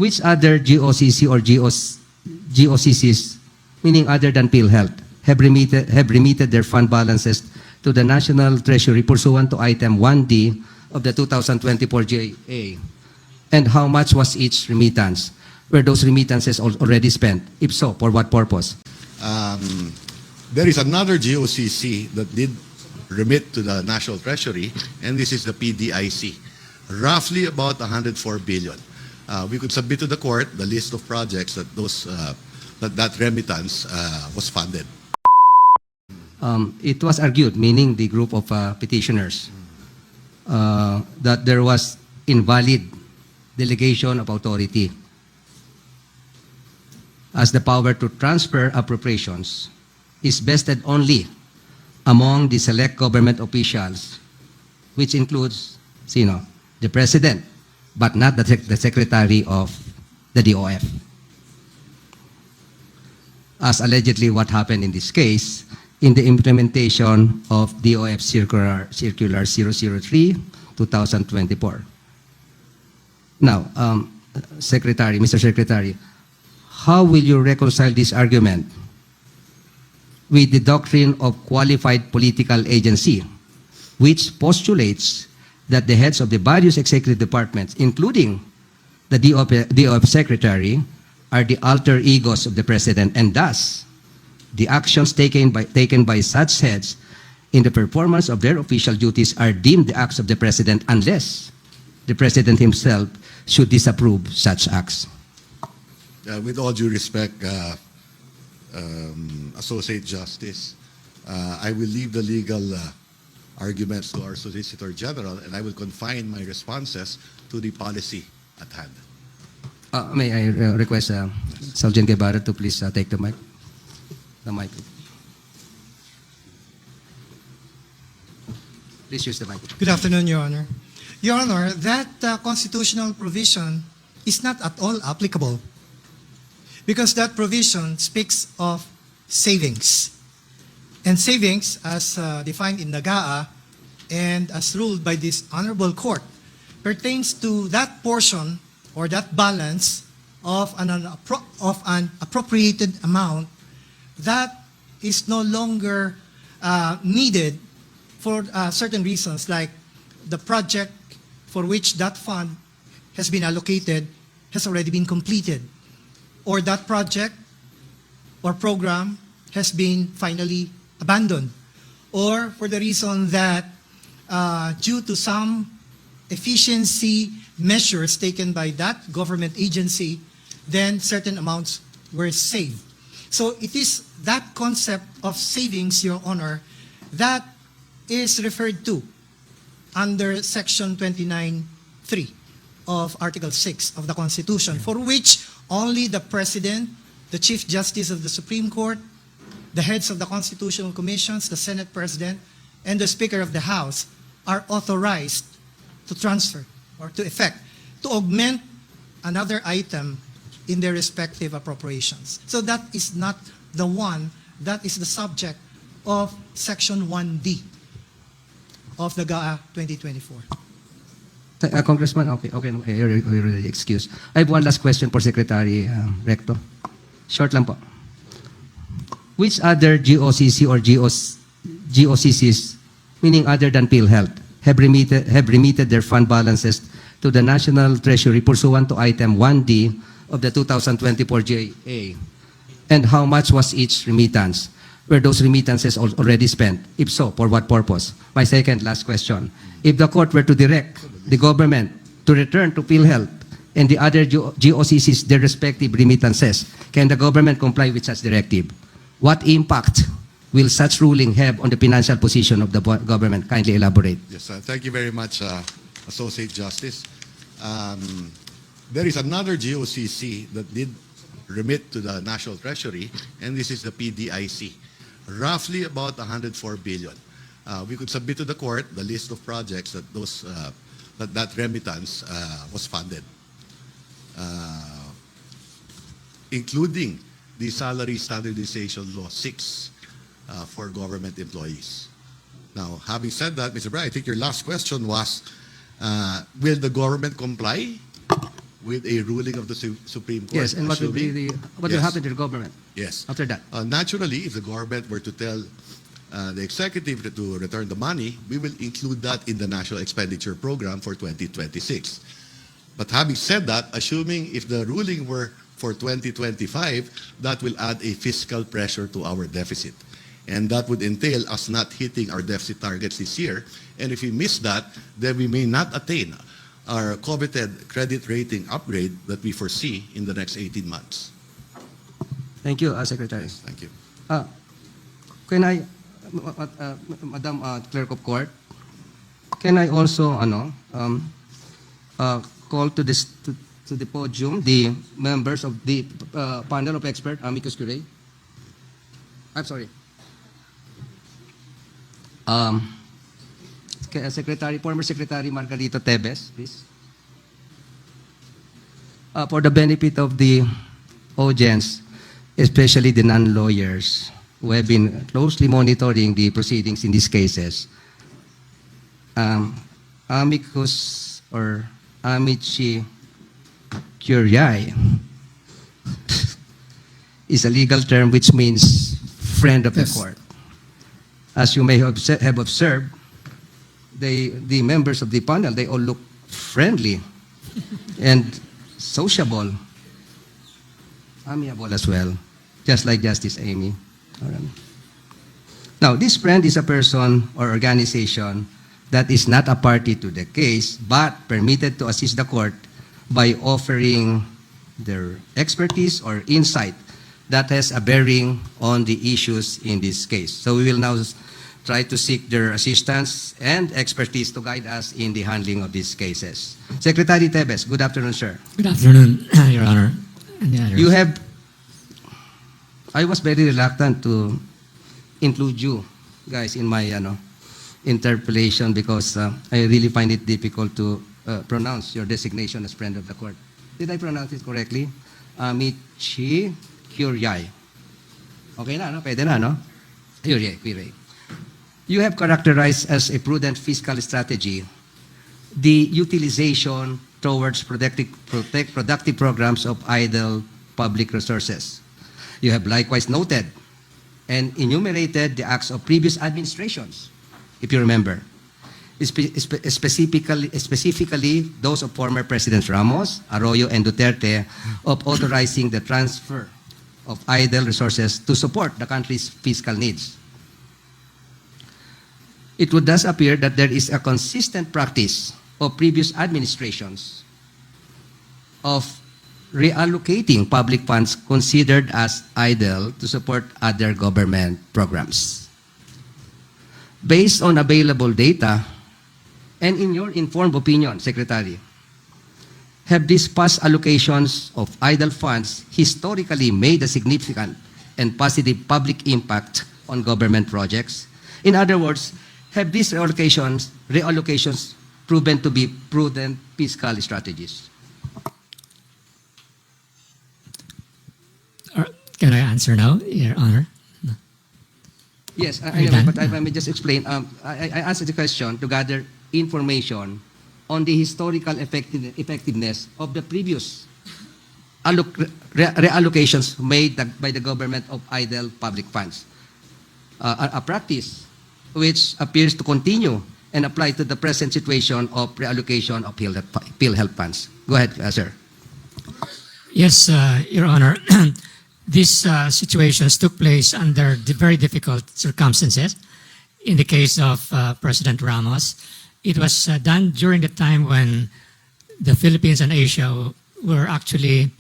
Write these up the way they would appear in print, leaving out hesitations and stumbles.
Which other GOCC or GOCCs, meaning other than PhilHealth, have remitted their fund balances to the National Treasury pursuant to item 1D of the 2024 GA? And how much was each remittance? Were those remittances already spent? If so, for what purpose? There is another GOCC that did remit to the National Treasury, and this is the PDIC, roughly about 104 billion. We could submit to the court the list of projects that that remittance was funded. It was argued, meaning the group of petitioners, that there was invalid delegation of authority, as the power to transfer appropriations is vested only among the select government officials, which includes, the President, but not the Secretary of the DOF. As allegedly what happened in this case, in the implementation of DOF Circular 003, 2024. Now, Mr. Secretary, how will you reconcile this argument with the doctrine of qualified political agency, which postulates that the heads of the various executive departments, including the DOF Secretary, are the alter egos of the President, and thus the actions taken by such heads in the performance of their official duties are deemed the acts of the President unless the President himself should disapprove such acts? With all due respect, Associate Justice, I will leave the legal arguments to our Solicitor General, and I will confine my responses to the policy at hand. May I request Sergeant Guevara to please take the mic? The mic. Please use the mic. Good afternoon, Your Honor. Your Honor, that constitutional provision is not at all applicable because that provision speaks of savings. And savings, as defined in the GAA and as ruled by this honorable court, pertains to that portion or that balance of an appropriated amount that is no longer needed for certain reasons, like the project for which that fund has been allocated has already been completed, or that project or program has been finally abandoned, or for the reason that due to some efficiency measures taken by that government agency, then certain amounts were saved. So it is that concept of savings, Your Honor, that is referred to under Section 29(3) of Article 6 of the Constitution, for which only the President, the Chief Justice of the Supreme Court, the heads of the constitutional commissions, the Senate President, and the Speaker of the House are authorized to transfer or to effect, to augment another item in their respective appropriations. So that is not the one that is the subject of Section 1D of the GAA 2024. Congressman, okay, you're really excused. I have one last question for Secretary Recto. Short lang po. Which other GOCC or GOCCs, meaning other than PhilHealth, have remitted their fund balances to the National Treasury pursuant to item 1D of the 2024 GA? And how much was each remittance? Were those remittances already spent? If so, for what purpose? My second last question. If the court were to direct the government to return to PhilHealth and the other GOCCs their respective remittances, can the government comply with such directive? What impact will such ruling have on the financial position of the government? Kindly elaborate. Yes, thank you very much, Associate Justice. There is another GOCC that did remit to the National Treasury, and this is the PDIC, roughly about 104 billion. We could submit to the court the list of projects that that remittance was funded, including the Salary Standardization Law 6 for government employees. Now, having said that, Mr. Brian, I think your last question was, will the government comply with a ruling of the Supreme Court. Yes, and what will be assuming- what will Yes. happen to the government Yes. after that? Naturally, if the government were to tell the executive to return the money, we will include that in the National Expenditure Program for 2026. But having said that, assuming if the ruling were for 2025, that will add a fiscal pressure to our deficit. And that would entail us not hitting our deficit targets this year. And if we miss that, then we may not attain our coveted credit rating upgrade that we foresee in the next 18 months. Thank you, Secretary. Thank you. Can I, Madam Clerk of Court, can I also call to this to the podium the members of the panel of expert amicus curiae? I'm sorry. Former Secretary Margarito Tebes, please. For the benefit of the audience, especially the non-lawyers who have been closely monitoring the proceedings in these cases, amicus or amici curiae is a legal term which means friend of the Yes. court. As you may have observed, the members of the panel, they all look friendly and sociable, amiable as well, just like Justice Amy. Alright. Now, this friend is a person or organization that is not a party to the case, but permitted to assist the court by offering their expertise or insight that has a bearing on the issues in this case. So we will now try to seek their assistance and expertise to guide us in the handling of these cases. Secretary Tebes, good afternoon, sir. Good afternoon, Your Honor. And the others. You have, I was very reluctant to include you guys in my interpellation because I really find it difficult to pronounce your designation as friend of the court. Did I pronounce it correctly? Amici curiae. Okay na, no? Pwede na, no? Curiae. You have characterized as a prudent fiscal strategy the utilization towards productive programs of idle public resources. You have likewise noted and enumerated the acts of previous administrations, if you remember, specifically those of former Presidents Ramos, Arroyo, and Duterte, of authorizing the transfer of idle resources to support the country's fiscal needs. It would thus appear that there is a consistent practice of previous administrations of reallocating public funds considered as idle to support other government programs. Based on available data, and in your informed opinion, Secretary, have these past allocations of idle funds historically made a significant and positive public impact on government projects? In other words, have these reallocations proven to be prudent fiscal strategies? Can I answer now, Your Honor? Yes, Are you anyway, done? but I may just explain. I answered the question to gather information on the historical effectiveness of the previous reallocations made by the government of idle public funds. A practice which appears to continue and apply to the present situation of reallocation of PhilHealth funds. Go ahead, sir. Yes, Your Honor. These situations took place under very difficult circumstances. In the case of President Ramos, it was done during the time when the Philippines and Asia were actually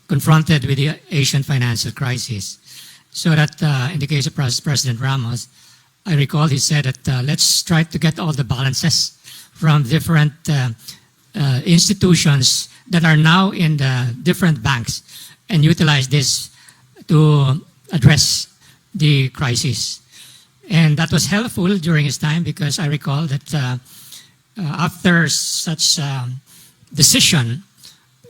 confronted with the Asian financial crisis. So that in the case of President Ramos, I recall he said that let's try to get all the balances from different institutions that are now in the different banks and utilize this to address the crisis. And that was helpful during his time because I recall that after such decision,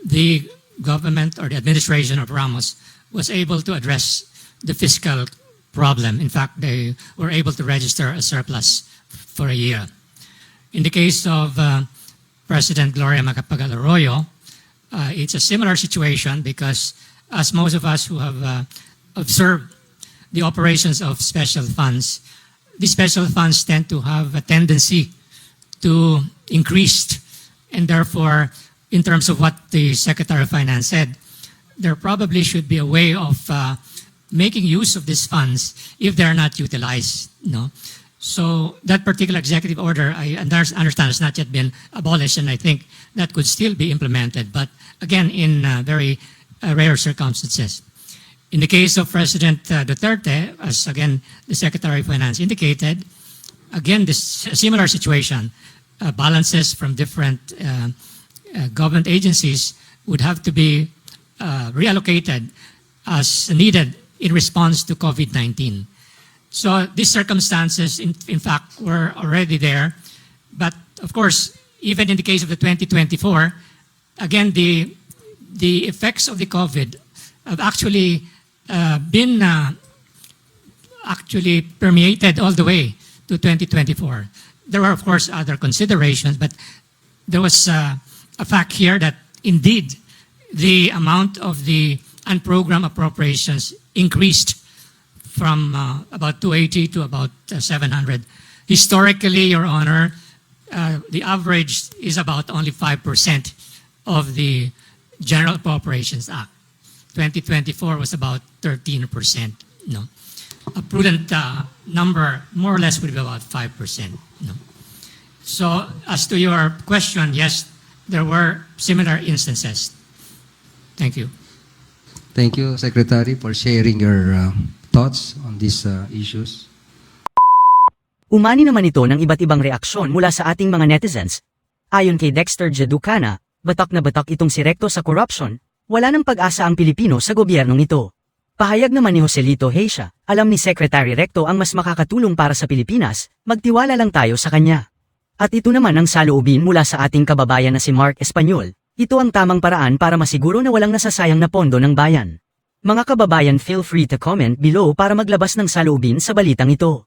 the government or the administration of Ramos was able to address the fiscal problem. In fact, they were able to register a surplus for a year. In the case of President Gloria Macapagal Arroyo, It's a similar situation because, as most of us who have observed the operations of special funds, the special funds tend to have a tendency to increase, and therefore, in terms of what the Secretary of Finance said, there probably should be a way of making use of these funds if they're not utilized. No, so that particular executive order, I understand, has not yet been abolished, and I think that could still be implemented, but again, in very rare circumstances. In the case of President Duterte, as again the Secretary of Finance indicated, again this similar situation, balances from different government agencies would have to be reallocated as needed in response to COVID-19. So these circumstances, in fact, were already there. But of course, even in the case of the 2024, again, the effects of the COVID have actually been actually permeated all the way to 2024. There were, of course, other considerations, but there was a fact here that indeed the amount of the unprogrammed appropriations increased from about 280 to about 700. Historically, Your Honor, the average is about only 5% of the General Appropriations Act. 2024 was about 13%. No, a prudent number, more or less, would be about 5%. No. So, as to your question, yes, there were similar instances. Thank you. Thank you, Secretary, for sharing your thoughts on these issues. Umani naman ito ng iba't ibang reaksyon mula sa ating mga netizens. Ayon kay Dexter Jaducana, batak na batak itong si Recto sa corruption, wala ng pag-asa ang Pilipino sa gobyernong ito. Pahayag naman ni Joselito Heisha, alam ni Secretary Recto ang mas makakatulong para sa Pilipinas, magtiwala lang tayo sa kanya. At ito naman ang saloobin mula sa ating kababayan na si Mark Espanyol, ito ang tamang paraan para masiguro na walang nasasayang na pondo ng bayan. Mga kababayan, feel free to comment below para maglabas ng saloobin sa balitang ito.